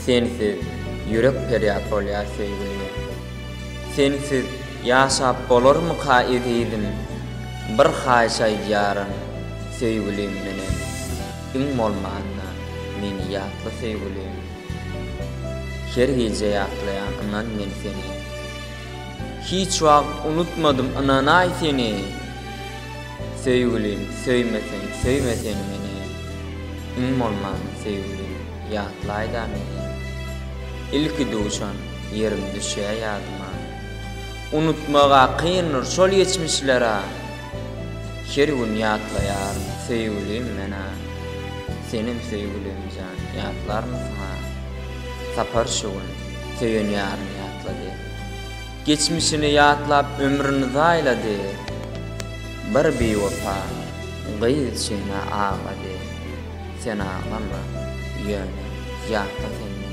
Sensiz yürek feryat bolýar söýgülim. Sensiz ýaşap bolarmy kaýdydim. Bir haýşa ýaryn söýgülim meni. Iň bolmanda meni ýatla söýgülim. Her gece ýatlaýan anan men seni. Hiç wagt unutmadım ananay seni. Söýgülim, söýmesen meni. Iň bolmanda söýgülim ýatlaýda meni. İlki duşan yerim düşýär ýadyma. Unutmaga kynur şol geçmişlere. Her gün ýatlaýar söýgülim mena. Senin söýgülim jan ýatlarmysyň? Sapar şu gün söýen ýarym ýatlady. Geçmişini ýatlap ömrüni zaýlady. Bir bewefa gyýyl şeňe ağlady. Sen ağlama, ýöne ýatla sen.